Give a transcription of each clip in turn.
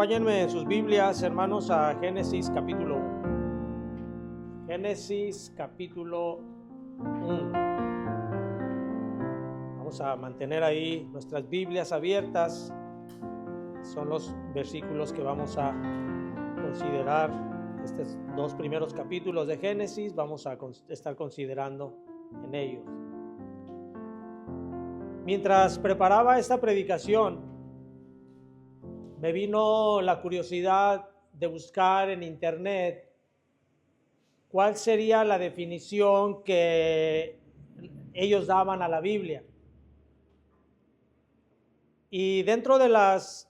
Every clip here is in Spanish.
Acompáñenme en sus Biblias, hermanos, a Génesis capítulo 1. Génesis capítulo 1. Vamos a mantener ahí nuestras Biblias abiertas. Son los versículos que vamos a considerar. Estos dos primeros capítulos de Génesis vamos a estar considerando en ellos. Mientras preparaba esta predicación, me vino la curiosidad de buscar en internet cuál sería la definición que ellos daban a la Biblia. Y dentro de las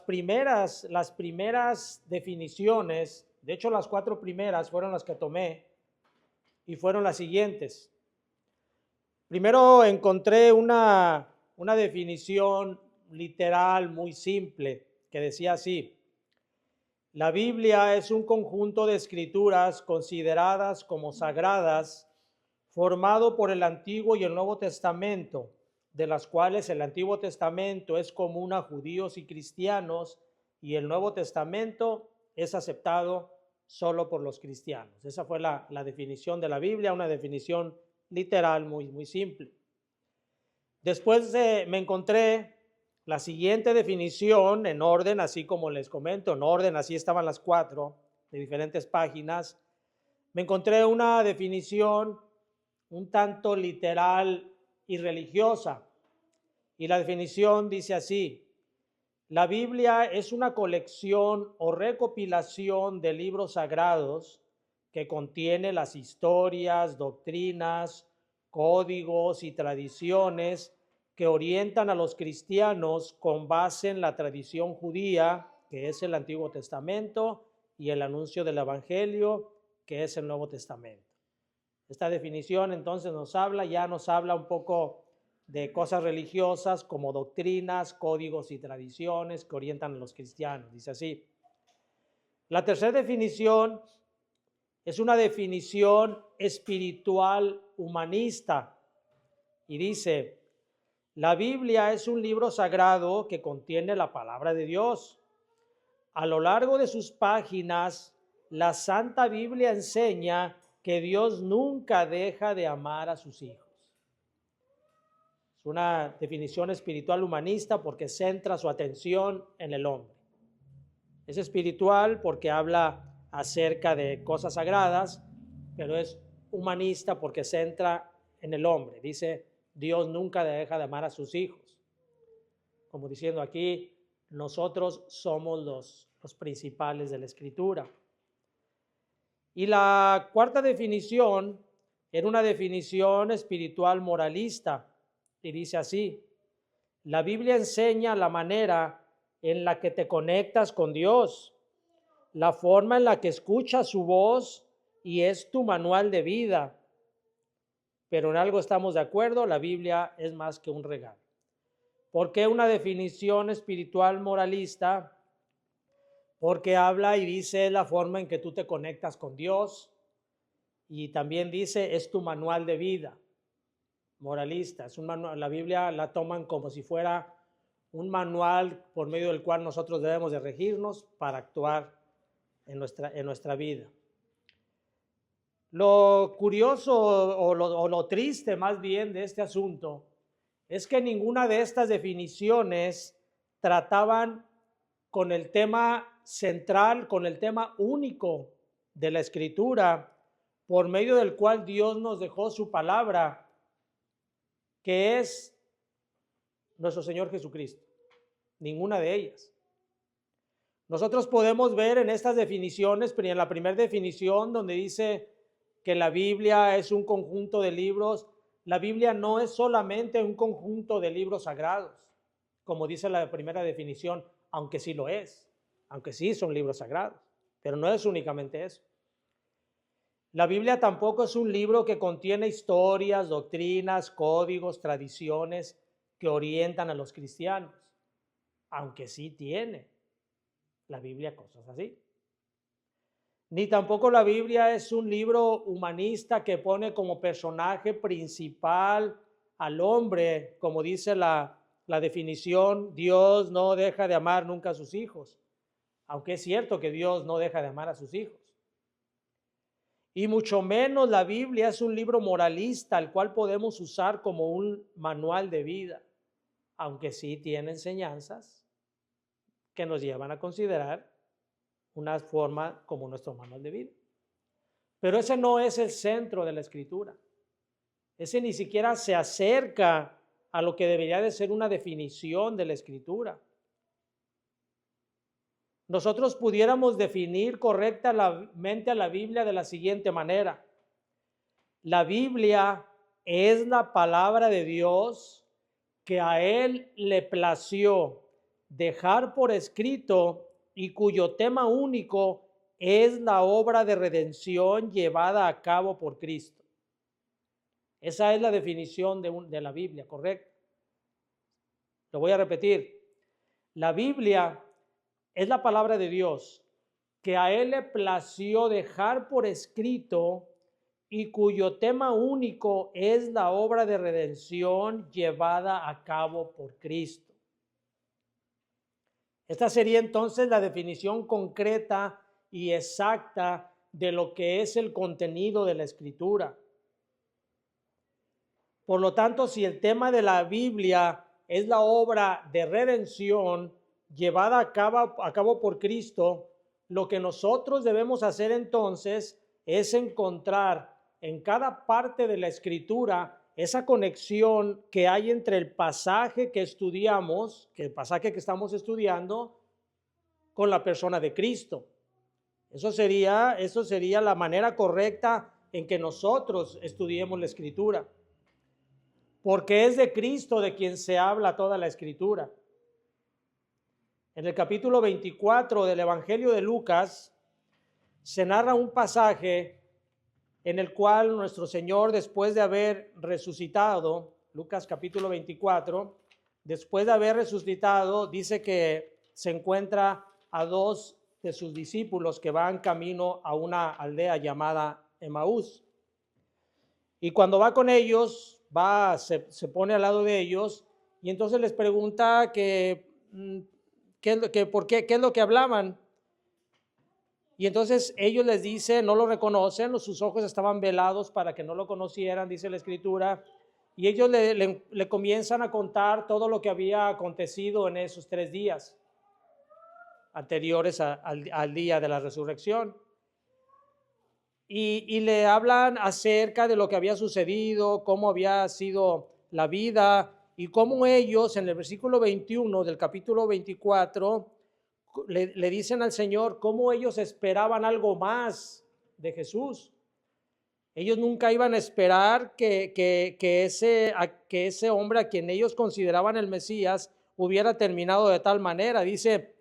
primeras definiciones, de hecho las 4 primeras fueron las que tomé y fueron las siguientes. Primero encontré una definición literal muy simple que decía así: la Biblia es un conjunto de escrituras consideradas como sagradas, formado por el Antiguo y el Nuevo Testamento, de las cuales el Antiguo Testamento es común a judíos y cristianos y el Nuevo Testamento es aceptado solo por los cristianos. Esa fue la definición de la Biblia, una definición literal muy simple. Después me encontré la siguiente definición en orden, así como les comento, en orden, así estaban las 4 de diferentes páginas. Me encontré una definición un tanto literal y religiosa. Y la definición dice así: la Biblia es una colección o recopilación de libros sagrados que contiene las historias, doctrinas, códigos y tradiciones que orientan a los cristianos con base en la tradición judía, que es el Antiguo Testamento, y el anuncio del Evangelio, que es el Nuevo Testamento. Esta definición entonces nos habla un poco de cosas religiosas como doctrinas, códigos y tradiciones que orientan a los cristianos. Dice así. La tercera definición es una definición espiritual humanista y dice: la Biblia es un libro sagrado que contiene la palabra de Dios. A lo largo de sus páginas, la Santa Biblia enseña que Dios nunca deja de amar a sus hijos. Es una definición espiritual humanista porque centra su atención en el hombre. Es espiritual porque habla acerca de cosas sagradas, pero es humanista porque centra en el hombre. Dice: Dios nunca deja de amar a sus hijos. Como diciendo aquí, nosotros somos los principales de la Escritura. Y la cuarta definición era una definición espiritual moralista y dice así: la Biblia enseña la manera en la que te conectas con Dios, la forma en la que escuchas su voz y es tu manual de vida. Pero en algo estamos de acuerdo: la Biblia es más que un regalo. ¿Por qué una definición espiritual moralista? Porque habla y dice la forma en que tú te conectas con Dios, y también dice es tu manual de vida. Moralista, es un manual. La Biblia la toman como si fuera un manual por medio del cual nosotros debemos de regirnos para actuar en nuestra vida. Lo curioso o lo triste más bien de este asunto es que ninguna de estas definiciones trataban con el tema central, con el tema único de la Escritura, por medio del cual Dios nos dejó su palabra, que es nuestro Señor Jesucristo. Ninguna de ellas. Nosotros podemos ver en estas definiciones, pero en la primera definición donde dice que la Biblia es un conjunto de libros, la Biblia no es solamente un conjunto de libros sagrados, como dice la primera definición, aunque sí lo es, aunque sí son libros sagrados, pero no es únicamente eso. La Biblia tampoco es un libro que contiene historias, doctrinas, códigos, tradiciones que orientan a los cristianos, aunque sí tiene la Biblia cosas así. Ni tampoco la Biblia es un libro humanista que pone como personaje principal al hombre, como dice la definición: Dios no deja de amar nunca a sus hijos. aunque es cierto que Dios no deja de amar a sus hijos. Y mucho menos la Biblia es un libro moralista al cual podemos usar como un manual de vida, aunque sí tiene enseñanzas que nos llevan a considerar una forma como nuestro manual de vida. Pero ese no es el centro de la Escritura. Ese ni siquiera se acerca a lo que debería de ser una definición de la Escritura. Nosotros pudiéramos definir correctamente a la Biblia de la siguiente manera. La Biblia es la palabra de Dios que a Él le plació dejar por escrito y cuyo tema único es la obra de redención llevada a cabo por Cristo. Esa es la definición de la Biblia, ¿correcto? Lo voy a repetir. La Biblia es la palabra de Dios que a Él le plació dejar por escrito y cuyo tema único es la obra de redención llevada a cabo por Cristo. Esta sería entonces la definición concreta y exacta de lo que es el contenido de la Escritura. Por lo tanto, si el tema de la Biblia es la obra de redención llevada a cabo por Cristo, lo que nosotros debemos hacer entonces es encontrar en cada parte de la Escritura esa conexión que hay entre el pasaje que estudiamos, que el pasaje que estamos estudiando, con la persona de Cristo. Eso sería la manera correcta en que nosotros estudiemos la Escritura. Porque es de Cristo de quien se habla toda la Escritura. En el capítulo 24 del Evangelio de Lucas se narra un pasaje en el cual nuestro Señor, después de haber resucitado, Lucas capítulo 24, después de haber resucitado, dice que se encuentra a dos de sus discípulos que van camino a una aldea llamada Emaús. Y cuando va con ellos, se pone al lado de ellos y entonces les pregunta qué es lo que hablaban. Y entonces ellos les dicen, no lo reconocen, sus ojos estaban velados para que no lo conocieran, dice la Escritura. Y ellos le comienzan a contar todo lo que había acontecido en esos 3 días anteriores al día de la resurrección. Y le hablan acerca de lo que había sucedido, cómo había sido la vida y cómo ellos en el versículo 21 del capítulo 24 le dicen al Señor cómo ellos esperaban algo más de Jesús. Ellos nunca iban a esperar que ese hombre a quien ellos consideraban el Mesías hubiera terminado de tal manera. Dice,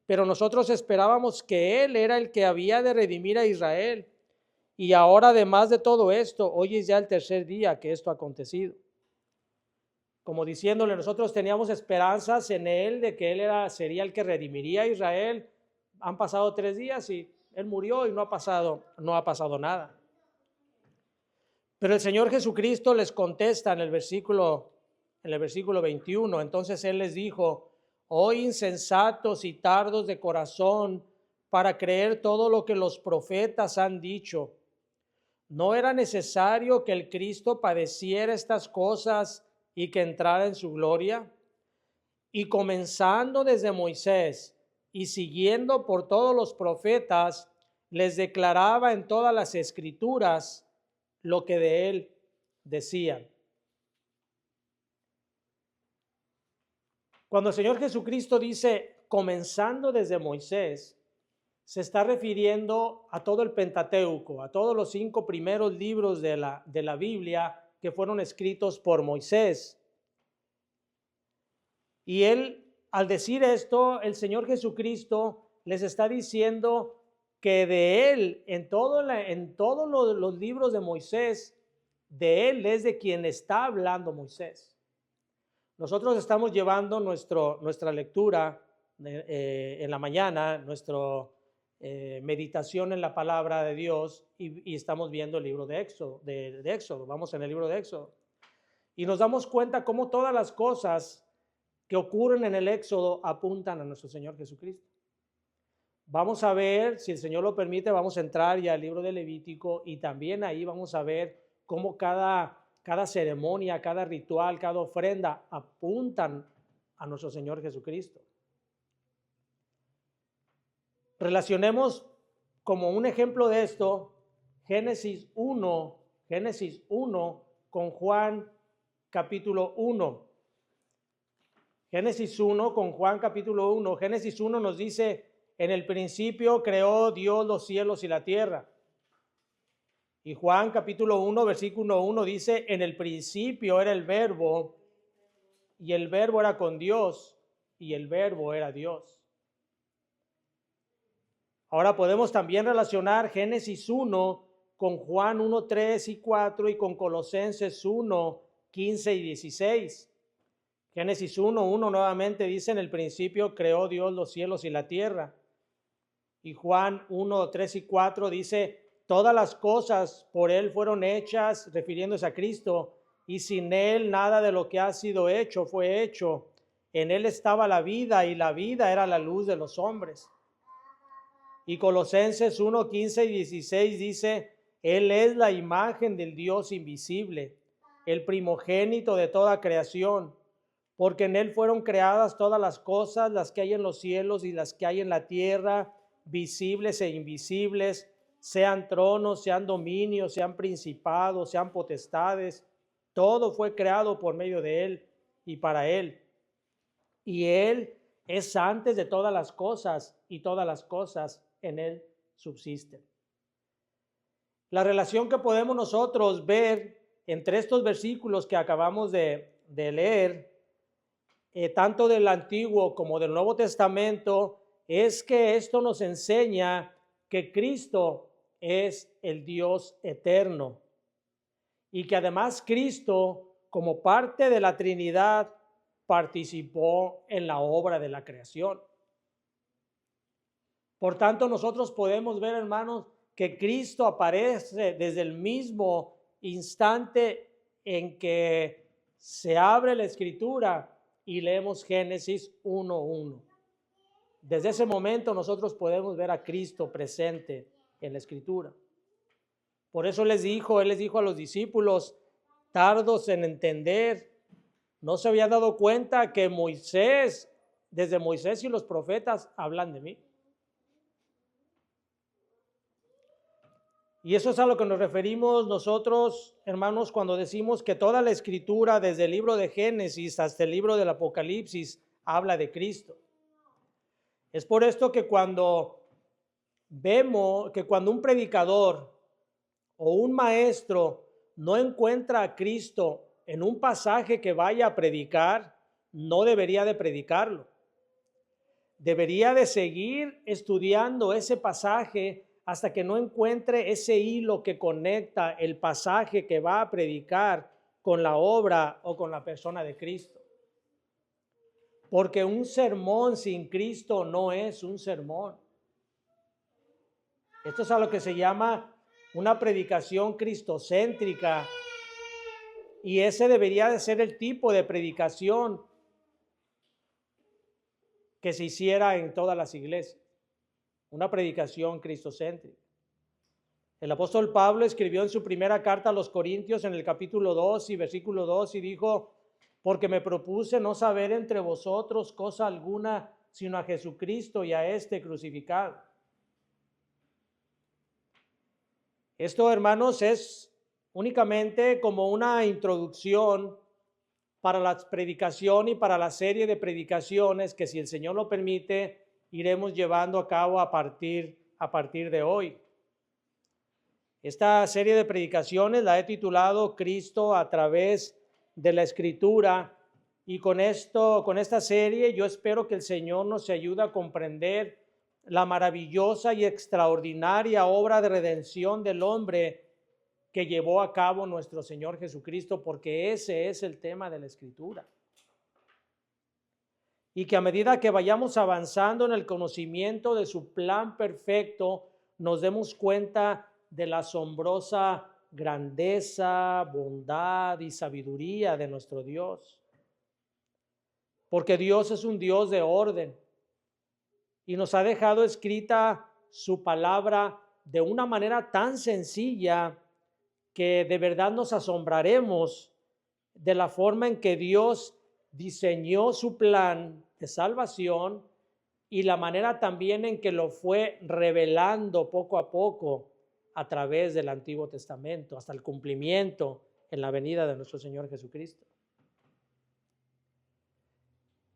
pero nosotros esperábamos que Él era el que había de redimir a Israel. Y ahora, además de todo esto, hoy es ya el 3er día que esto ha acontecido. Como diciéndole, nosotros teníamos esperanzas en Él, de que Él sería el que redimiría a Israel. Han pasado 3 días y Él murió y no ha pasado nada. Pero el Señor Jesucristo les contesta en el versículo 21. Entonces Él les dijo, oh insensatos y tardos de corazón, para creer todo lo que los profetas han dicho. ¿No era necesario que el Cristo padeciera estas cosas y que entrara en su gloria? Y comenzando desde Moisés y siguiendo por todos los profetas, les declaraba en todas las Escrituras lo que de él decían. Cuando el Señor Jesucristo dice, comenzando desde Moisés, se está refiriendo a todo el Pentateuco, a todos los 5 primeros libros de la Biblia que fueron escritos por Moisés. Y él, al decir esto, el Señor Jesucristo les está diciendo que de él, en todos los libros de Moisés, de él es de quien está hablando Moisés. Nosotros estamos llevando nuestra lectura en la mañana, nuestra meditación en la palabra de Dios y estamos viendo el libro de Éxodo, vamos en el libro de Éxodo. Y nos damos cuenta cómo todas las cosas que ocurren en el Éxodo apuntan a nuestro Señor Jesucristo. Vamos a ver, si el Señor lo permite, vamos a entrar ya al libro de Levítico y también ahí vamos a ver cómo cada ceremonia, cada ritual, cada ofrenda apuntan a nuestro Señor Jesucristo. Relacionemos como un ejemplo de esto Génesis 1 con Juan capítulo 1. Génesis 1 con Juan capítulo 1. Génesis 1 nos dice: en el principio creó Dios los cielos y la tierra. Y Juan capítulo 1 versículo 1 dice: en el principio era el verbo, y el verbo era con Dios, y el verbo era Dios. Ahora podemos también relacionar Génesis 1 con Juan 1, 3 y 4 y con Colosenses 1, 15 y 16. Génesis 1, 1 nuevamente dice: en el principio creó Dios los cielos y la tierra. Y Juan 1, 3 y 4 dice: todas las cosas por Él fueron hechas, refiriéndose a Cristo, y sin Él nada de lo que ha sido hecho fue hecho. En Él estaba la vida, y la vida era la luz de los hombres. Y Colosenses 1, 15 y 16 dice: Él es la imagen del Dios invisible, el primogénito de toda creación, porque en Él fueron creadas todas las cosas, las que hay en los cielos y las que hay en la tierra, visibles e invisibles, sean tronos, sean dominios, sean principados, sean potestades. Todo fue creado por medio de Él y para Él. Y Él es antes de todas las cosas, y todas las cosas en Él subsisten. La relación que podemos nosotros ver entre estos versículos que acabamos de leer, tanto del Antiguo como del Nuevo Testamento, es que esto nos enseña que Cristo es el Dios eterno y que además Cristo, como parte de la Trinidad, participó en la obra de la creación. Por tanto, nosotros podemos ver, hermanos, que Cristo aparece desde el mismo instante en que se abre la Escritura y leemos Génesis 1:1. Desde ese momento nosotros podemos ver a Cristo presente en la Escritura. Por eso Él les dijo a los discípulos, tardos en entender, no se habían dado cuenta que desde Moisés y los profetas hablan de mí. Y eso es a lo que nos referimos nosotros, hermanos, cuando decimos que toda la Escritura, desde el libro de Génesis hasta el libro del Apocalipsis, habla de Cristo. Es por esto que cuando un predicador o un maestro no encuentra a Cristo en un pasaje que vaya a predicar, no debería de predicarlo. Debería de seguir estudiando ese pasaje hasta que no encuentre ese hilo que conecta el pasaje que va a predicar con la obra o con la persona de Cristo. Porque un sermón sin Cristo no es un sermón. Esto es a lo que se llama una predicación cristocéntrica, y ese debería de ser el tipo de predicación que se hiciera en todas las iglesias. Una predicación cristocéntrica. El apóstol Pablo escribió en su primera carta a los Corintios en el capítulo 2 y versículo 2 y dijo: porque me propuse no saber entre vosotros cosa alguna sino a Jesucristo y a este crucificado. Esto, hermanos, es únicamente como una introducción para la predicación y para la serie de predicaciones que, si el Señor lo permite, iremos llevando a cabo a partir de hoy. Esta serie de predicaciones la he titulado Cristo a través de la Escritura, y con esta serie yo espero que el Señor nos ayude a comprender la maravillosa y extraordinaria obra de redención del hombre que llevó a cabo nuestro Señor Jesucristo, porque ese es el tema de la Escritura. Y que a medida que vayamos avanzando en el conocimiento de su plan perfecto, nos demos cuenta de la asombrosa grandeza, bondad y sabiduría de nuestro Dios. Porque Dios es un Dios de orden. y nos ha dejado escrita su palabra de una manera tan sencilla que de verdad nos asombraremos de la forma en que Dios diseñó su plan de salvación y la manera también en que lo fue revelando poco a poco a través del Antiguo Testamento, hasta el cumplimiento en la venida de nuestro Señor Jesucristo.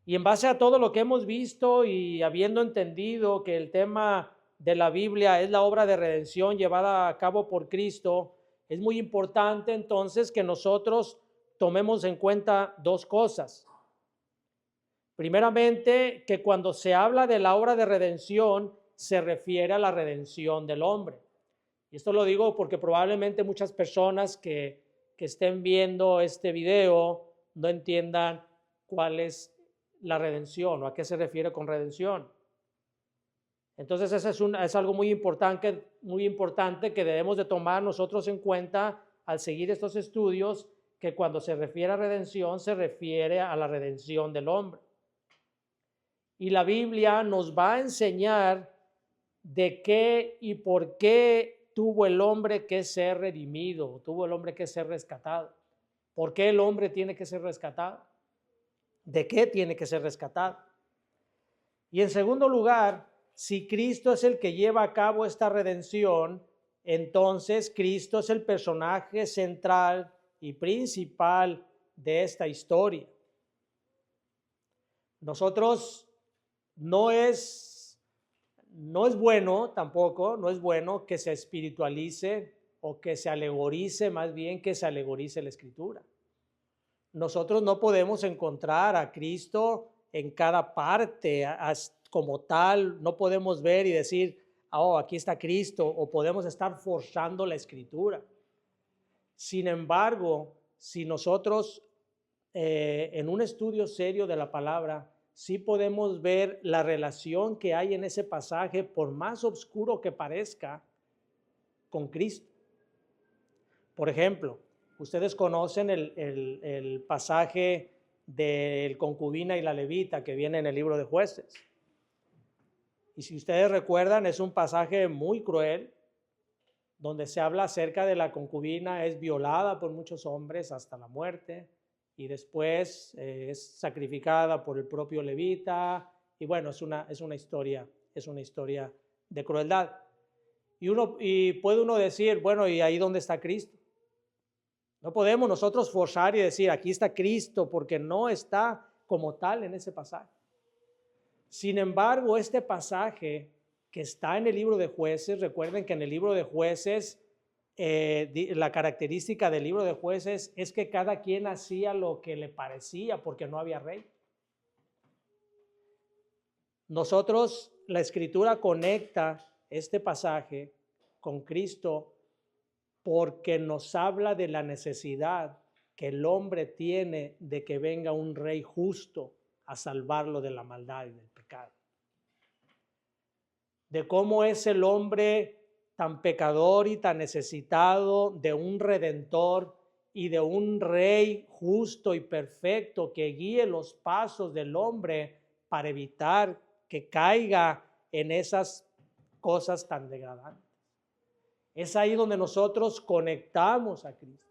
Y en base a todo lo que hemos visto y habiendo entendido que el tema de la Biblia es la obra de redención llevada a cabo por Cristo, es muy importante entonces que nosotros tomemos en cuenta dos cosas. Primeramente, que cuando se habla de la obra de redención, se refiere a la redención del hombre. Y esto lo digo porque probablemente muchas personas que estén viendo este video no entiendan cuál es la redención o a qué se refiere con redención. Entonces, eso es algo muy importante que debemos de tomar nosotros en cuenta al seguir estos estudios, que cuando se refiere a redención, se refiere a la redención del hombre. Y la Biblia nos va a enseñar de qué y por qué tuvo el hombre que ser redimido, tuvo el hombre que ser rescatado. ¿Por qué el hombre tiene que ser rescatado? ¿De qué tiene que ser rescatado? Y en segundo lugar, si Cristo es el que lleva a cabo esta redención, entonces Cristo es el personaje central y principal de esta historia. Nosotros no es bueno tampoco, no es bueno que se espiritualice o que se alegorice, más bien que se alegorice la Escritura. Nosotros no podemos encontrar a Cristo en cada parte como tal, no podemos ver y decir, oh, aquí está Cristo, o podemos estar forzando la Escritura. Sin embargo, si nosotros en un estudio serio de la palabra, sí podemos ver la relación que hay en ese pasaje, por más oscuro que parezca, con Cristo. Por ejemplo, ustedes conocen el pasaje del concubina y la levita que viene en el libro de Jueces. Y si ustedes recuerdan, es un pasaje muy cruel, donde se habla acerca de la concubina, es violada por muchos hombres hasta la muerte, y después es sacrificada por el propio levita, y bueno, es una historia de crueldad. Y puede uno decir, bueno, ¿y ahí dónde está Cristo? No podemos nosotros forzar y decir, aquí está Cristo, porque no está como tal en ese pasaje. Sin embargo, este pasaje que está en el libro de Jueces, recuerden que en el libro de Jueces, la característica del libro de Jueces es que cada quien hacía lo que le parecía porque no había rey. Nosotros, la Escritura conecta este pasaje con Cristo porque nos habla de la necesidad que el hombre tiene de que venga un rey justo a salvarlo de la maldad y del pecado. De cómo es el hombre tan pecador y tan necesitado de un redentor y de un rey justo y perfecto que guíe los pasos del hombre para evitar que caiga en esas cosas tan degradantes. Es ahí donde nosotros conectamos a Cristo.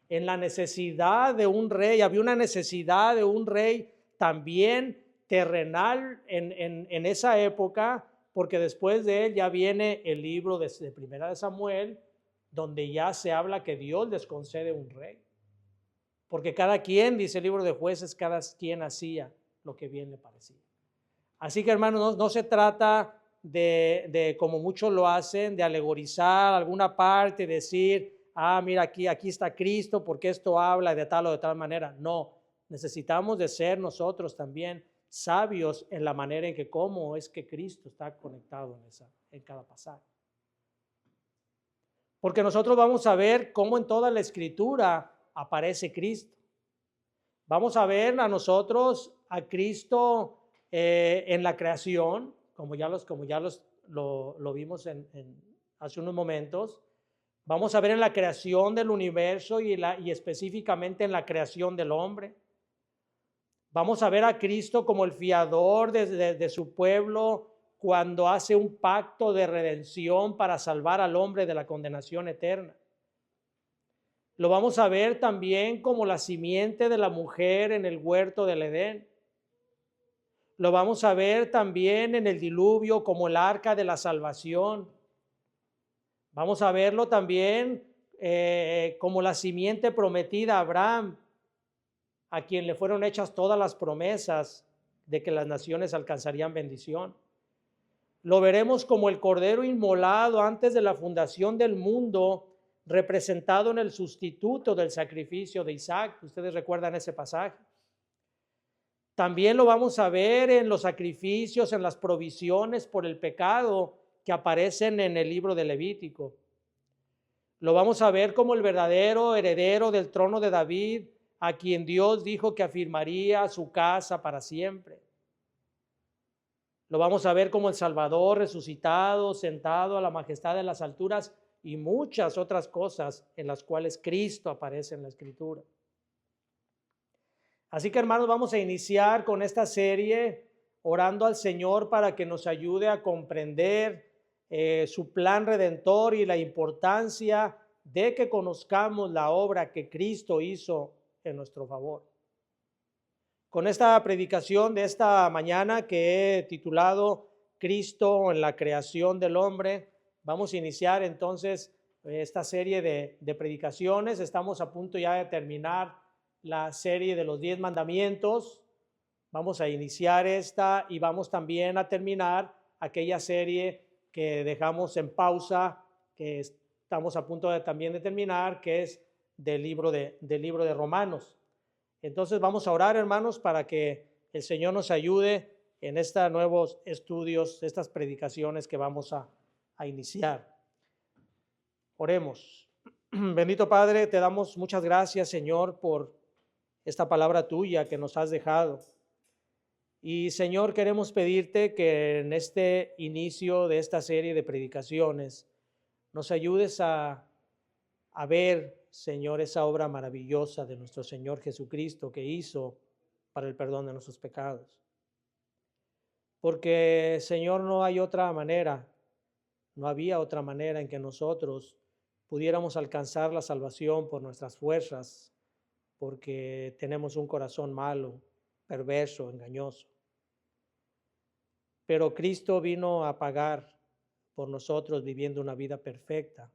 En la necesidad de un rey, había una necesidad de un rey también terrenal en esa época, porque después de él ya viene el libro de Primera de Samuel, donde ya se habla que Dios les concede un rey. Porque cada quien, dice el libro de Jueces, cada quien hacía lo que bien le parecía. Así que, hermanos, no se trata de como muchos lo hacen, de alegorizar alguna parte, decir, mira, aquí está Cristo, porque esto habla de tal o de tal manera. No, necesitamos de ser nosotros también sabios en la manera en que cómo es que Cristo está conectado en cada pasaje. Porque nosotros vamos a ver cómo en toda la Escritura aparece Cristo. Vamos a ver a nosotros a Cristo en la creación, como ya lo vimos hace unos momentos. Vamos a ver en la creación del universo y específicamente en la creación del hombre. Vamos a ver a Cristo como el fiador de su pueblo cuando hace un pacto de redención para salvar al hombre de la condenación eterna. Lo vamos a ver también como la simiente de la mujer en el huerto del Edén. Lo vamos a ver también en el diluvio como el arca de la salvación. Vamos a verlo también como la simiente prometida a Abraham, a quien le fueron hechas todas las promesas de que las naciones alcanzarían bendición. Lo veremos como el cordero inmolado antes de la fundación del mundo, representado en el sustituto del sacrificio de Isaac. Ustedes recuerdan ese pasaje. También lo vamos a ver en los sacrificios, en las provisiones por el pecado que aparecen en el libro de Levítico. Lo vamos a ver como el verdadero heredero del trono de David, a quien Dios dijo que afirmaría su casa para siempre. Lo vamos a ver como el Salvador resucitado, sentado a la majestad de las alturas y muchas otras cosas en las cuales Cristo aparece en la Escritura. Así que, hermanos, vamos a iniciar con esta serie orando al Señor para que nos ayude a comprender su plan redentor y la importancia de que conozcamos la obra que Cristo hizo en nuestro favor. Con esta predicación de esta mañana que he titulado Cristo en la creación del hombre, vamos a iniciar entonces esta serie de predicaciones. Estamos a punto ya de terminar la serie de los 10 mandamientos. Vamos a iniciar esta y vamos también a terminar aquella serie que dejamos en pausa, que estamos a punto también de terminar, que es del libro de Romanos. Entonces vamos a orar, hermanos, para que el Señor nos ayude en estos nuevos estudios, estas predicaciones que vamos a iniciar. Oremos. Bendito Padre, te damos muchas gracias, Señor, por esta palabra tuya que nos has dejado. Y, Señor, queremos pedirte que en este inicio de esta serie de predicaciones nos ayudes a ver, Señor, esa obra maravillosa de nuestro Señor Jesucristo que hizo para el perdón de nuestros pecados. Porque, Señor, no hay otra manera, no había otra manera en que nosotros pudiéramos alcanzar la salvación por nuestras fuerzas, porque tenemos un corazón malo, perverso, engañoso. Pero Cristo vino a pagar por nosotros viviendo una vida perfecta,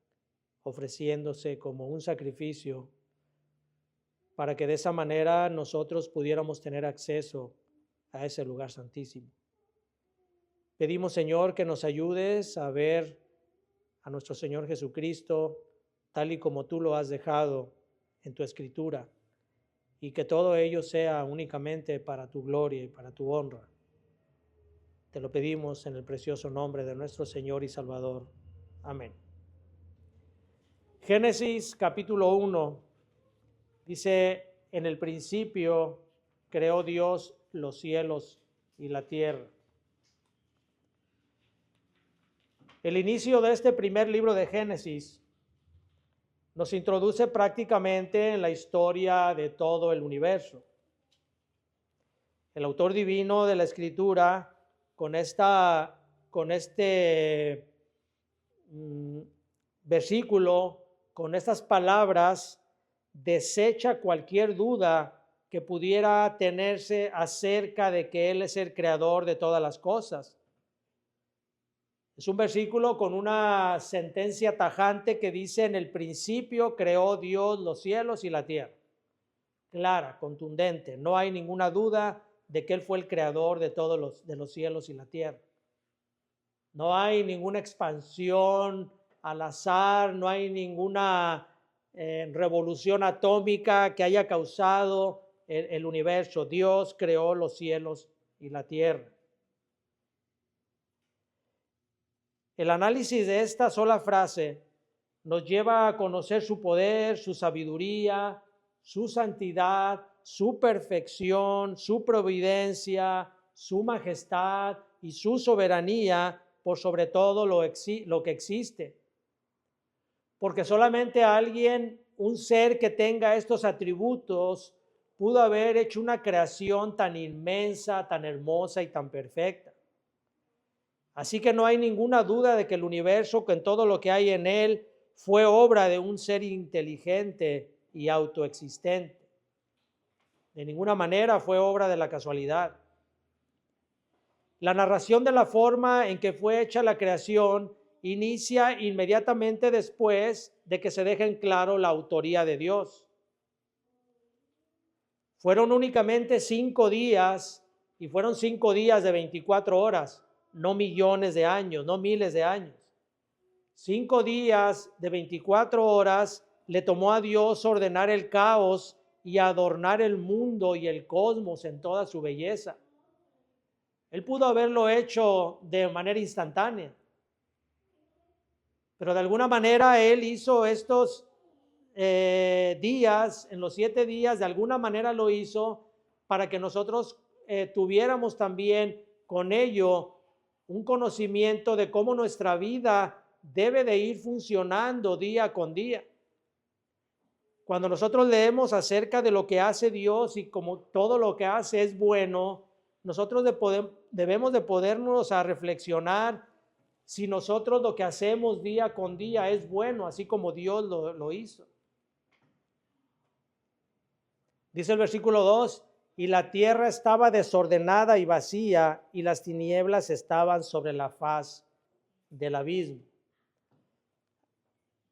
ofreciéndose como un sacrificio para que de esa manera nosotros pudiéramos tener acceso a ese lugar santísimo. Pedimos, Señor, que nos ayudes a ver a nuestro Señor Jesucristo tal y como tú lo has dejado en tu Escritura, y que todo ello sea únicamente para tu gloria y para tu honra. Te lo pedimos en el precioso nombre de nuestro Señor y Salvador. Amén. Génesis capítulo 1 dice: en el principio creó Dios los cielos y la tierra. El inicio de este primer libro de Génesis nos introduce prácticamente en la historia de todo el universo. El autor divino de la Escritura, con este versículo, con estas palabras, desecha cualquier duda que pudiera tenerse acerca de que Él es el creador de todas las cosas. Es un versículo con una sentencia tajante que dice: en el principio creó Dios los cielos y la tierra. Clara, contundente, no hay ninguna duda de que Él fue el creador de todos los cielos y la tierra. No hay ninguna expansión al azar, no hay ninguna revolución atómica que haya causado el universo. Dios creó los cielos y la tierra. El análisis de esta sola frase nos lleva a conocer su poder, su sabiduría, su santidad, su perfección, su providencia, su majestad y su soberanía por sobre todo lo que existe. Porque solamente alguien, un ser que tenga estos atributos, pudo haber hecho una creación tan inmensa, tan hermosa y tan perfecta. Así que no hay ninguna duda de que el universo, con todo lo que hay en él, fue obra de un ser inteligente y autoexistente. De ninguna manera fue obra de la casualidad. La narración de la forma en que fue hecha la creación inicia inmediatamente después de que se deje en claro la autoría de Dios. Fueron únicamente 5 días, y fueron 5 días de 24 horas, no millones de años, no miles de años. 5 días de 24 horas le tomó a Dios ordenar el caos y adornar el mundo y el cosmos en toda su belleza. Él pudo haberlo hecho de manera instantánea, pero de alguna manera Él hizo estos días, en los 7 días, de alguna manera lo hizo para que nosotros tuviéramos también con ello un conocimiento de cómo nuestra vida debe de ir funcionando día con día. Cuando nosotros leemos acerca de lo que hace Dios y como todo lo que hace es bueno, nosotros debemos de podernos a reflexionar si nosotros lo que hacemos día con día es bueno, así como Dios lo hizo. Dice el versículo 2, y la tierra estaba desordenada y vacía, y las tinieblas estaban sobre la faz del abismo.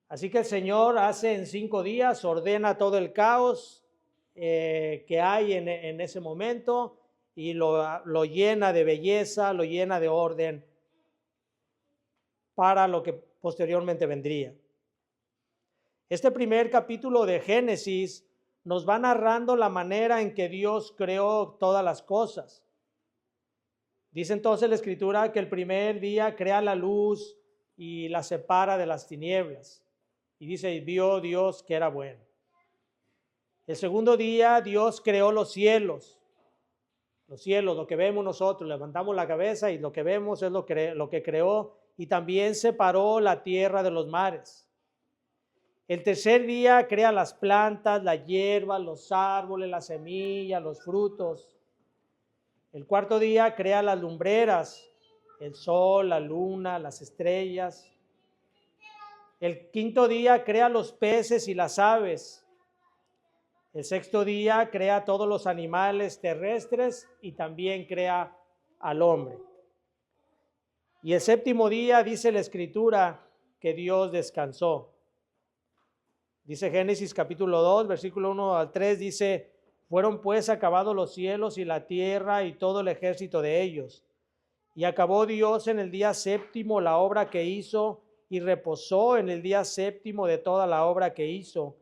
Así que el Señor hace en 5 días, ordena todo el caos que hay en ese momento y lo llena de belleza, lo llena de orden para lo que posteriormente vendría. Este primer capítulo de Génesis nos va narrando la manera en que Dios creó todas las cosas. Dice entonces la Escritura que el primer día crea la luz y la separa de las tinieblas. Y dice, y vio Dios que era bueno. El segundo día Dios creó los cielos, lo que vemos nosotros, levantamos la cabeza y lo que vemos es lo que creó, y también separó la tierra de los mares. El tercer día crea las plantas, la hierba, los árboles, las semillas, los frutos. El cuarto día crea las lumbreras, el sol, la luna, las estrellas. El quinto día crea los peces y las aves. El sexto día crea todos los animales terrestres y también crea al hombre. Y el séptimo día dice la Escritura que Dios descansó. Dice Génesis capítulo 2, versículo 1 al 3, dice, fueron pues acabados los cielos y la tierra y todo el ejército de ellos. Y acabó Dios en el día séptimo la obra que hizo, y reposó en el día séptimo de toda la obra que hizo.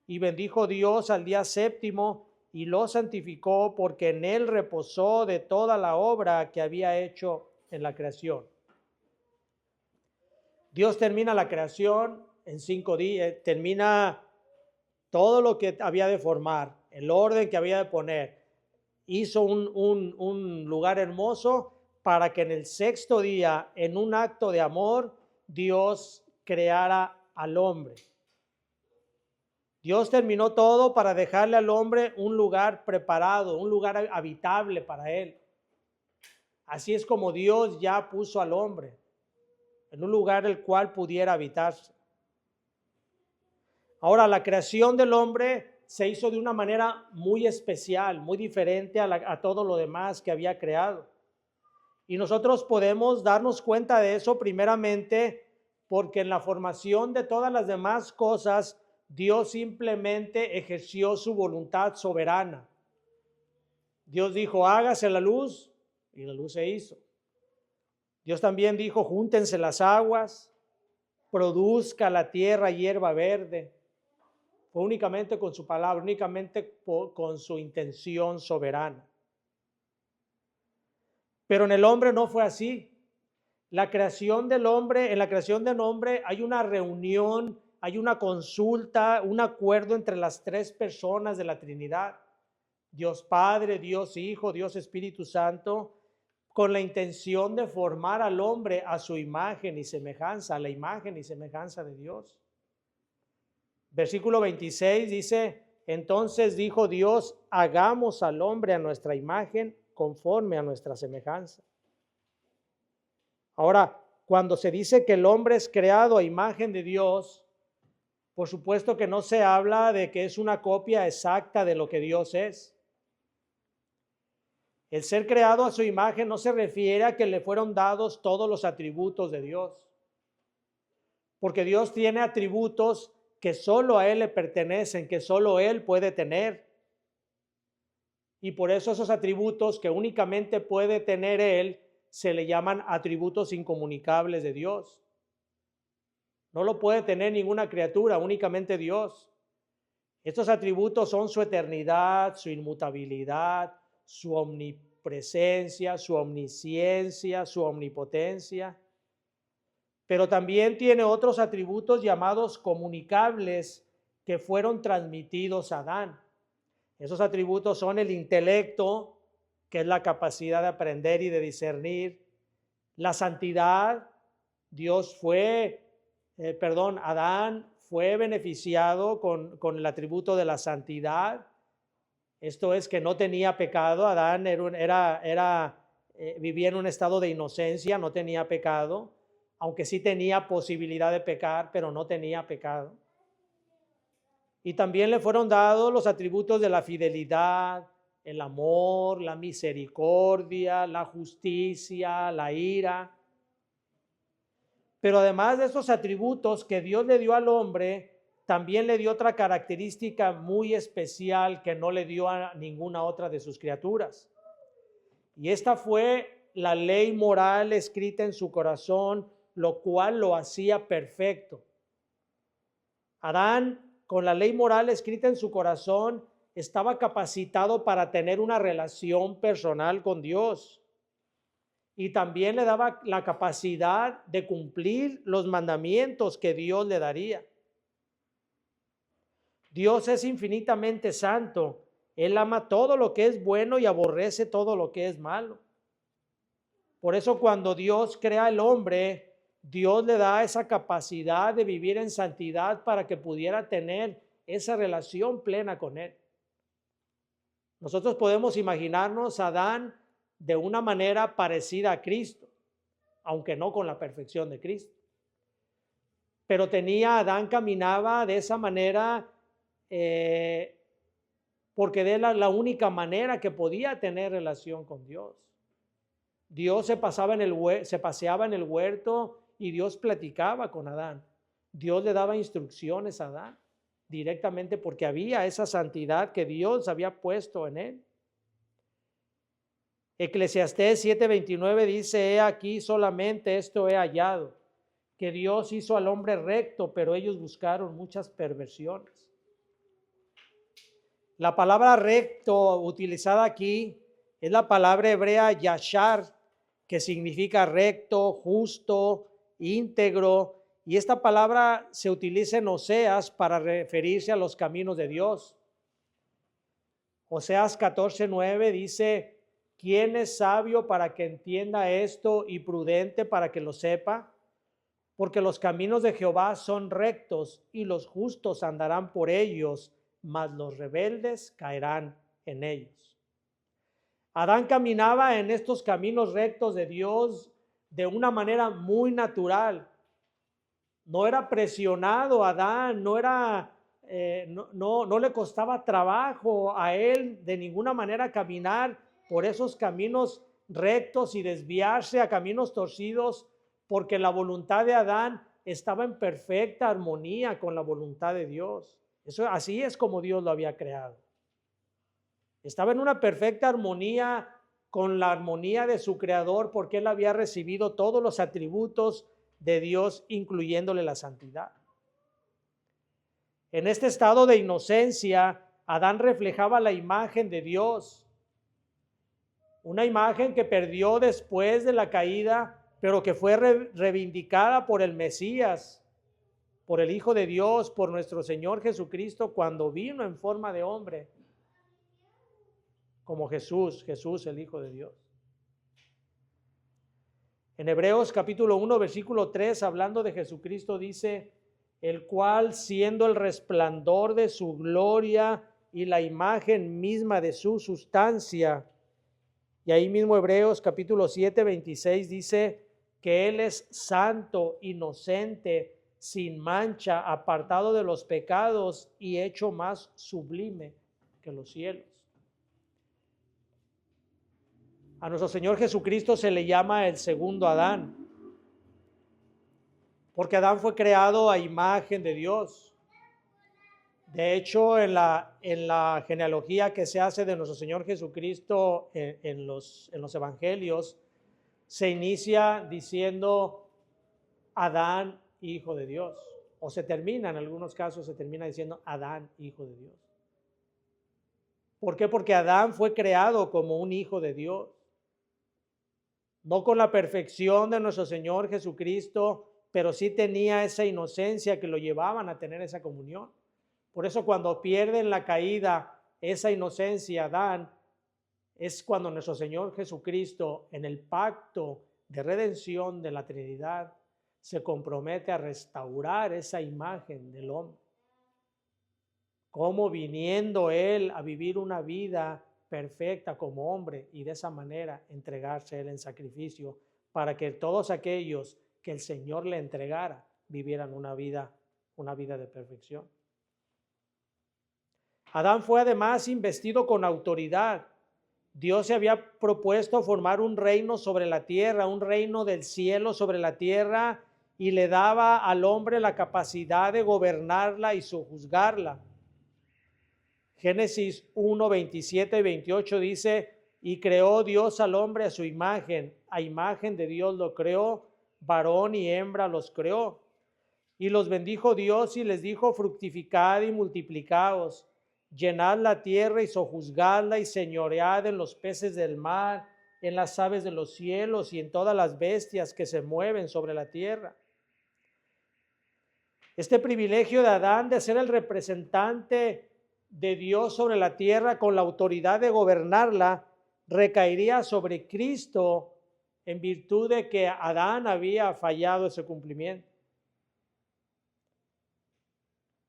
Y bendijo Dios al día séptimo y lo santificó, porque en él reposó de toda la obra que había hecho en la creación. Dios termina la creación en 5 días, termina todo lo que había de formar, el orden que había de poner. Hizo un lugar hermoso para que en el sexto día, en un acto de amor, Dios creara al hombre. Dios terminó todo para dejarle al hombre un lugar preparado, un lugar habitable para él. Así es como Dios ya puso al hombre en un lugar el cual pudiera habitarse. Ahora, la creación del hombre se hizo de una manera muy especial, muy diferente a todo lo demás que había creado. Y nosotros podemos darnos cuenta de eso primeramente porque en la formación de todas las demás cosas, Dios simplemente ejerció su voluntad soberana. Dios dijo, hágase la luz, y la luz se hizo. Dios también dijo, júntense las aguas, produzca la tierra hierba verde. Fue únicamente con su palabra, únicamente con su intención soberana. Pero en el hombre no fue así. La creación del hombre, en la creación del hombre hay una reunión, hay una consulta, un acuerdo entre las 3 personas de la Trinidad. Dios Padre, Dios Hijo, Dios Espíritu Santo, con la intención de formar al hombre a su imagen y semejanza, a la imagen y semejanza de Dios. Versículo 26 dice, entonces dijo Dios, hagamos al hombre a nuestra imagen conforme a nuestra semejanza. Ahora, cuando se dice que el hombre es creado a imagen de Dios, por supuesto que no se habla de que es una copia exacta de lo que Dios es. El ser creado a su imagen no se refiere a que le fueron dados todos los atributos de Dios, porque Dios tiene atributos que solo a Él le pertenecen, que solo Él puede tener. Y por eso esos atributos que únicamente puede tener Él se le llaman atributos incomunicables de Dios. No lo puede tener ninguna criatura, únicamente Dios. Estos atributos son su eternidad, su inmutabilidad, su omnipresencia, su omnisciencia, su omnipotencia. Pero también tiene otros atributos llamados comunicables que fueron transmitidos a Adán. Esos atributos son el intelecto, que es la capacidad de aprender y de discernir, la santidad. Adán fue beneficiado con el atributo de la santidad. Esto es que no tenía pecado. Adán vivía en un estado de inocencia, no tenía pecado, aunque sí tenía posibilidad de pecar, pero no tenía pecado. Y también le fueron dados los atributos de la fidelidad, el amor, la misericordia, la justicia, la ira. Pero además de estos atributos que Dios le dio al hombre, también le dio otra característica muy especial que no le dio a ninguna otra de sus criaturas. Y esta fue la ley moral escrita en su corazón, lo cual lo hacía perfecto. Adán, con la ley moral escrita en su corazón, estaba capacitado para tener una relación personal con Dios. Y también le daba la capacidad de cumplir los mandamientos que Dios le daría. Dios es infinitamente santo. Él ama todo lo que es bueno y aborrece todo lo que es malo. Por eso cuando Dios crea al hombre, Dios le da esa capacidad de vivir en santidad para que pudiera tener esa relación plena con Él. Nosotros podemos imaginarnos a Adán de una manera parecida a Cristo, aunque no con la perfección de Cristo. Pero Adán caminaba de esa manera porque de la única manera que podía tener relación con Dios. Dios se paseaba en el huerto y Dios platicaba con Adán. Dios le daba instrucciones a Adán directamente porque había esa santidad que Dios había puesto en él. Eclesiastés 7:29 dice: he aquí solamente esto he hallado, que Dios hizo al hombre recto, pero ellos buscaron muchas perversiones. La palabra recto utilizada aquí es la palabra hebrea yashar, que significa recto, justo, íntegro, y esta palabra se utiliza en Oseas para referirse a los caminos de Dios. Oseas 14:9 dice: ¿quién es sabio para que entienda esto y prudente para que lo sepa? Porque los caminos de Jehová son rectos y los justos andarán por ellos, mas los rebeldes caerán en ellos. Adán caminaba en estos caminos rectos de Dios de una manera muy natural. No era presionado Adán, no le costaba trabajo a él de ninguna manera caminar por esos caminos rectos y desviarse a caminos torcidos, porque la voluntad de Adán estaba en perfecta armonía con la voluntad de Dios. Así es como Dios lo había creado. Estaba en una perfecta armonía con la armonía de su creador, porque él había recibido todos los atributos de Dios, incluyéndole la santidad. En este estado de inocencia, Adán reflejaba la imagen de Dios, una imagen que perdió después de la caída, pero que fue reivindicada por el Mesías, por el Hijo de Dios, por nuestro Señor Jesucristo, cuando vino en forma de hombre, como Jesús el Hijo de Dios. En Hebreos capítulo 1, versículo 3, hablando de Jesucristo, dice: el cual, siendo el resplandor de su gloria y la imagen misma de su sustancia. Y ahí mismo Hebreos capítulo 7, 26 dice que Él es santo, inocente, sin mancha, apartado de los pecados y hecho más sublime que los cielos. A nuestro Señor Jesucristo se le llama el segundo Adán, porque Adán fue creado a imagen de Dios. De hecho, en la genealogía que se hace de nuestro Señor Jesucristo en los evangelios, se inicia diciendo Adán, hijo de Dios. O se termina, en algunos casos se termina diciendo Adán, hijo de Dios. ¿Por qué? Porque Adán fue creado como un hijo de Dios. No con la perfección de nuestro Señor Jesucristo, pero sí tenía esa inocencia que lo llevaban a tener esa comunión. Por eso cuando pierden la caída, esa inocencia, Adán, es cuando nuestro Señor Jesucristo, en el pacto de redención de la Trinidad, se compromete a restaurar esa imagen del hombre. Como viniendo Él a vivir una vida perfecta como hombre y de esa manera entregarse Él en sacrificio para que todos aquellos que el Señor le entregara vivieran una vida de perfección. Adán fue además investido con autoridad. Dios se había propuesto formar un reino sobre la tierra, un reino del cielo sobre la tierra, y le daba al hombre la capacidad de gobernarla y sojuzgarla. Génesis 1, 27 y 28 dice, y creó Dios al hombre a su imagen de Dios lo creó, varón y hembra los creó. Y los bendijo Dios y les dijo, fructificad y multiplicaos, llenad la tierra y sojuzgadla y señoread en los peces del mar, en las aves de los cielos y en todas las bestias que se mueven sobre la tierra. Este privilegio de Adán de ser el representante de Dios sobre la tierra con la autoridad de gobernarla recaería sobre Cristo en virtud de que Adán había fallado ese cumplimiento.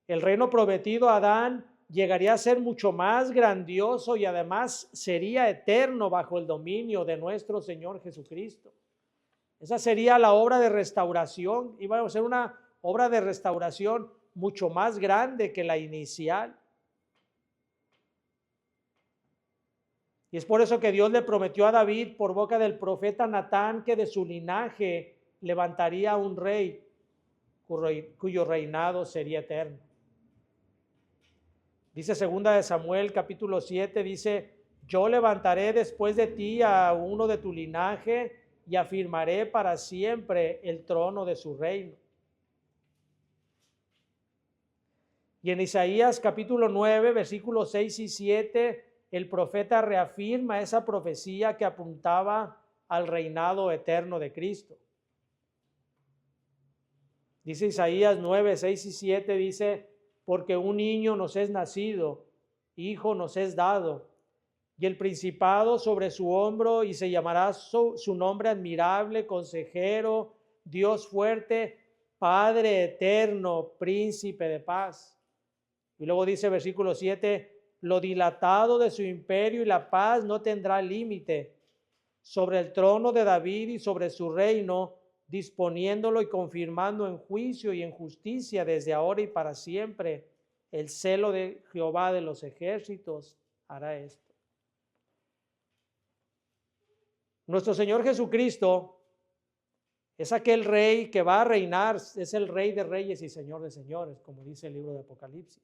El reino prometido a Adán llegaría a ser mucho más grandioso y además sería eterno bajo el dominio de nuestro Señor Jesucristo. Esa sería la obra de restauración, iba a ser una obra de restauración mucho más grande que la inicial. Y es por eso que Dios le prometió a David por boca del profeta Natán que de su linaje levantaría un rey cuyo reinado sería eterno. Dice 2 de Samuel capítulo 7, dice, yo levantaré después de ti a uno de tu linaje y afirmaré para siempre el trono de su reino. Y en Isaías capítulo 9, versículos 6 y 7, el profeta reafirma esa profecía que apuntaba al reinado eterno de Cristo. Dice Isaías 9, 6 y 7, dice, porque un niño nos es nacido, hijo nos es dado, y el principado sobre su hombro, y se llamará su nombre admirable, consejero, Dios fuerte, Padre eterno, príncipe de paz. Y luego dice versículo 7, lo dilatado de su imperio y la paz no tendrá límite sobre el trono de David y sobre su reino, disponiéndolo y confirmando en juicio y en justicia desde ahora y para siempre. El celo de Jehová de los ejércitos hará esto. Nuestro Señor Jesucristo es aquel rey que va a reinar, es el rey de reyes y señor de señores, como dice el libro de Apocalipsis.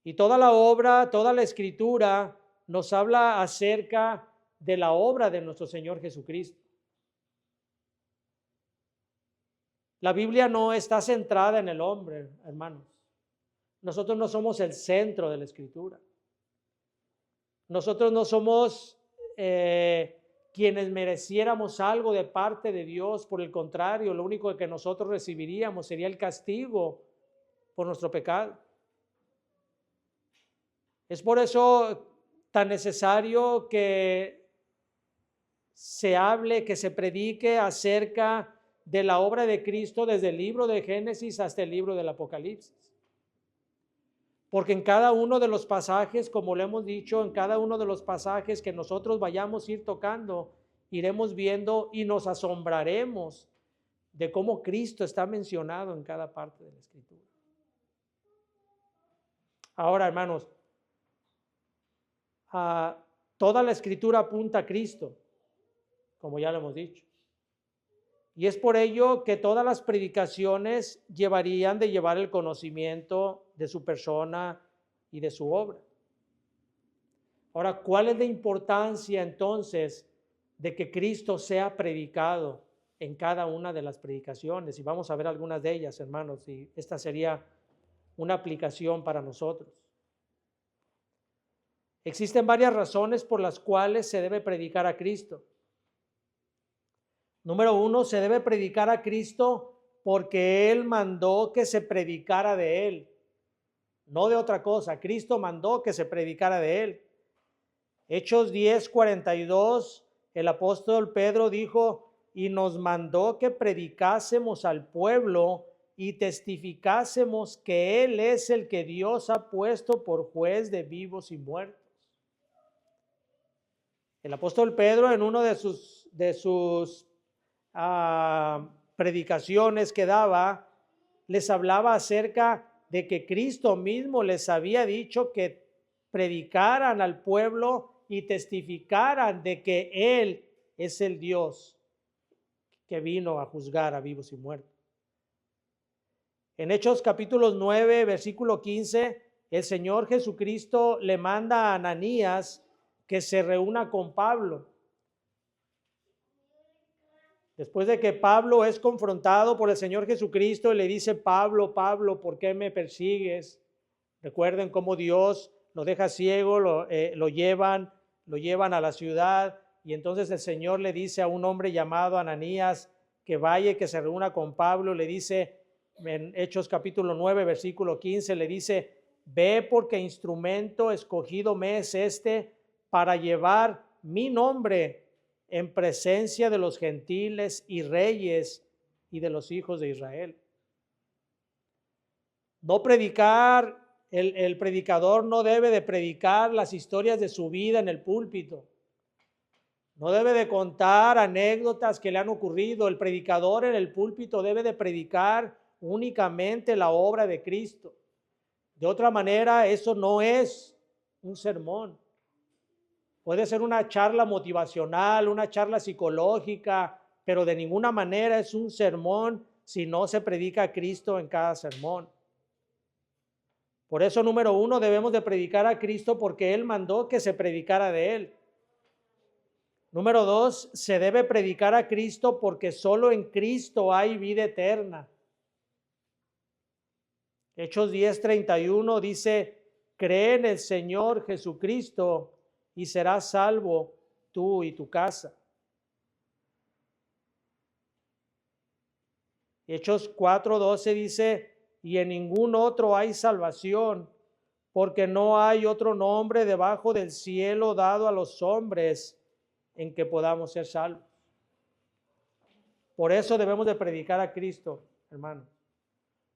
Y toda la obra, toda la escritura nos habla acerca de la obra de nuestro Señor Jesucristo. La Biblia no está centrada en el hombre, hermanos. Nosotros no somos el centro de la escritura. Nosotros no somos quienes mereciéramos algo de parte de Dios. Por el contrario, lo único que nosotros recibiríamos sería el castigo por nuestro pecado. Es por eso tan necesario que se hable, que se predique acerca de la obra de Cristo desde el libro de Génesis hasta el libro del Apocalipsis. Porque en cada uno de los pasajes, como lo hemos dicho, en cada uno de los pasajes que nosotros vayamos a ir tocando, iremos viendo y nos asombraremos de cómo Cristo está mencionado en cada parte de la Escritura. Ahora, hermanos, toda la Escritura apunta a Cristo, como ya lo hemos dicho. Y es por ello que todas las predicaciones deberían de llevar el conocimiento de su persona y de su obra. Ahora, ¿cuál es la importancia entonces de que Cristo sea predicado en cada una de las predicaciones? Y vamos a ver algunas de ellas, hermanos, y esta sería una aplicación para nosotros. Existen varias razones por las cuales se debe predicar a Cristo. Número 1, se debe predicar a Cristo porque Él mandó que se predicara de Él, no de otra cosa. Cristo mandó que se predicara de Él. Hechos 10:42, el apóstol Pedro dijo, y nos mandó que predicásemos al pueblo y testificásemos que Él es el que Dios ha puesto por juez de vivos y muertos. El apóstol Pedro, en uno de sus predicaciones que daba, les hablaba acerca de que Cristo mismo les había dicho que predicaran al pueblo y testificaran de que Él es el Dios que vino a juzgar a vivos y muertos. En Hechos capítulos 9, versículo 15, el Señor Jesucristo le manda a Ananías que se reúna con Pablo. Después de que Pablo es confrontado por el Señor Jesucristo, le dice, Pablo, Pablo, ¿por qué me persigues? Recuerden cómo Dios lo deja ciego, lo llevan a la ciudad, y entonces el Señor le dice a un hombre llamado Ananías que vaya y que se reúna con Pablo. Le dice en Hechos capítulo 9, versículo 15, le dice, ve porque instrumento escogido me es este para llevar mi nombre en presencia de los gentiles y reyes y de los hijos de Israel. No predicar, el predicador no debe de predicar las historias de su vida en el púlpito. No debe de contar anécdotas que le han ocurrido. El predicador en el púlpito debe de predicar únicamente la obra de Cristo. De otra manera, eso no es un sermón. Puede ser una charla motivacional, una charla psicológica, pero de ninguna manera es un sermón si no se predica a Cristo en cada sermón. Por eso, número 1, debemos de predicar a Cristo porque Él mandó que se predicara de Él. Número 2, se debe predicar a Cristo porque solo en Cristo hay vida eterna. Hechos 10:31 dice, cree en el Señor Jesucristo y serás salvo tú y tu casa. Hechos 4:12 dice, y en ningún otro hay salvación, porque no hay otro nombre debajo del cielo dado a los hombres en que podamos ser salvos. Por eso debemos de predicar a Cristo, hermano,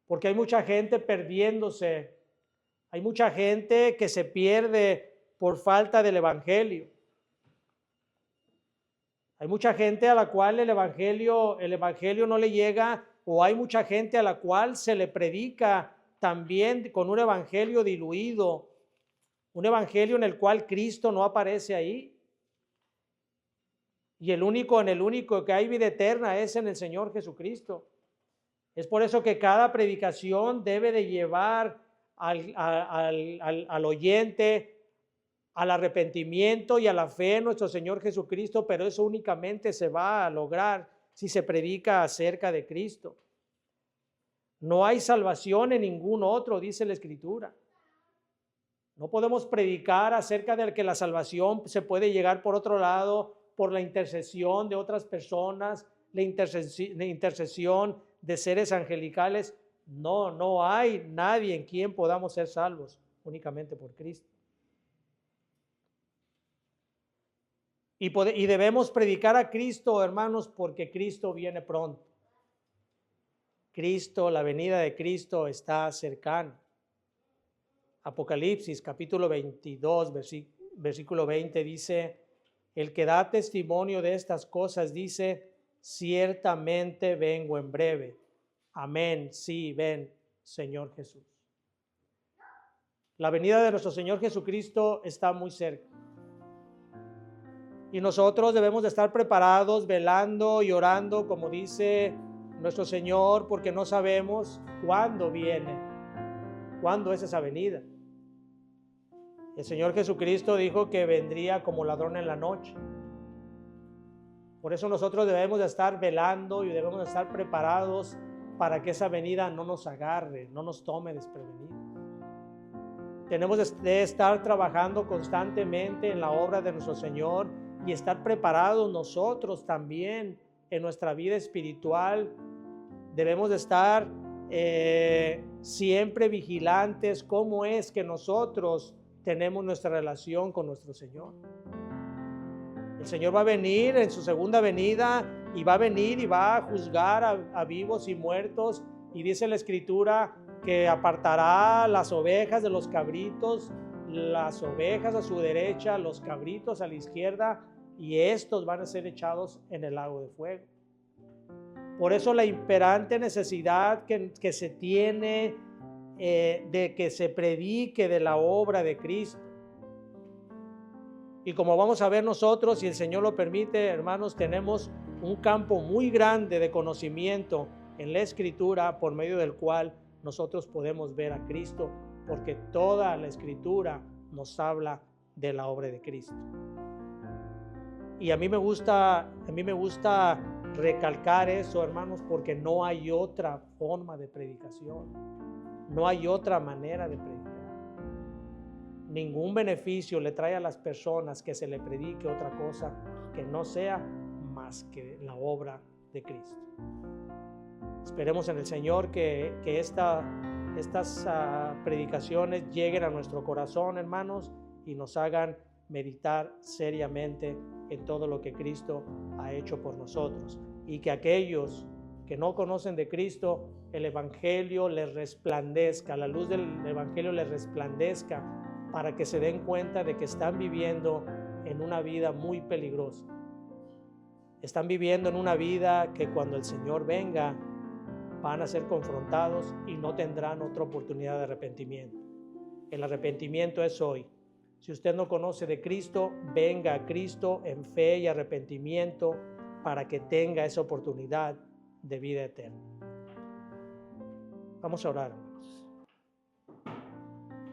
porque hay mucha gente perdiéndose, hay mucha gente que se pierde por falta del evangelio. Hay mucha gente a la cual el evangelio no le llega, o hay mucha gente a la cual se le predica también con un evangelio diluido, un evangelio en el cual Cristo no aparece ahí. Y en el único que hay vida eterna es en el Señor Jesucristo. Es por eso que cada predicación debe de llevar al oyente al arrepentimiento y a la fe en nuestro Señor Jesucristo, pero eso únicamente se va a lograr si se predica acerca de Cristo. No hay salvación en ningún otro, dice la Escritura. No podemos predicar acerca de que la salvación se puede llegar por otro lado, por la intercesión de otras personas, la intercesión de seres angelicales. No hay nadie en quien podamos ser salvos, únicamente por Cristo. Y debemos predicar a Cristo, hermanos, porque Cristo viene pronto. Cristo, la venida de Cristo está cercana. Apocalipsis capítulo 22, versículo 20 dice, el que da testimonio de estas cosas, dice: ciertamente vengo en breve. Amén. Sí, ven, Señor Jesús. La venida de nuestro Señor Jesucristo está muy cerca. Y nosotros debemos de estar preparados, velando y orando, como dice nuestro Señor, porque no sabemos cuándo viene, cuándo es esa venida. El Señor Jesucristo dijo que vendría como ladrón en la noche. Por eso nosotros debemos de estar velando y debemos de estar preparados para que esa venida no nos agarre, no nos tome desprevenidos. Tenemos de estar trabajando constantemente en la obra de nuestro Señor y estar preparados nosotros también en nuestra vida espiritual. Debemos de estar siempre vigilantes cómo es que nosotros tenemos nuestra relación con nuestro Señor. El Señor va a venir en su segunda venida y va a venir y va a juzgar a vivos y muertos, y dice la Escritura que apartará las ovejas de los cabritos, las ovejas a su derecha, los cabritos a la izquierda, y estos van a ser echados en el lago de fuego. Por eso la imperante necesidad que se tiene de que se predique de la obra de Cristo. Y como vamos a ver nosotros, si el Señor lo permite, hermanos, tenemos un campo muy grande de conocimiento en la Escritura por medio del cual nosotros podemos ver a Cristo, porque toda la Escritura nos habla de la obra de Cristo. Y a mí me gusta recalcar eso, hermanos, porque no hay otra forma de predicación, no hay otra manera de predicar. Ningún beneficio le trae a las personas que se le predique otra cosa que no sea más que la obra de Cristo. Esperemos en el Señor que estas predicaciones lleguen a nuestro corazón, hermanos, y nos hagan meditar seriamente en todo lo que Cristo ha hecho por nosotros, y que aquellos que no conocen de Cristo, el Evangelio les resplandezca, la luz del Evangelio les resplandezca, para que se den cuenta de que están viviendo en una vida muy peligrosa. Están viviendo en una vida que cuando el Señor venga van a ser confrontados y no tendrán otra oportunidad de arrepentimiento. El arrepentimiento es hoy. Si usted no conoce de Cristo, venga a Cristo en fe y arrepentimiento para que tenga esa oportunidad de vida eterna. Vamos a orar, hermanos.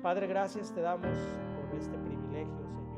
Padre, gracias te damos por este privilegio, Señor.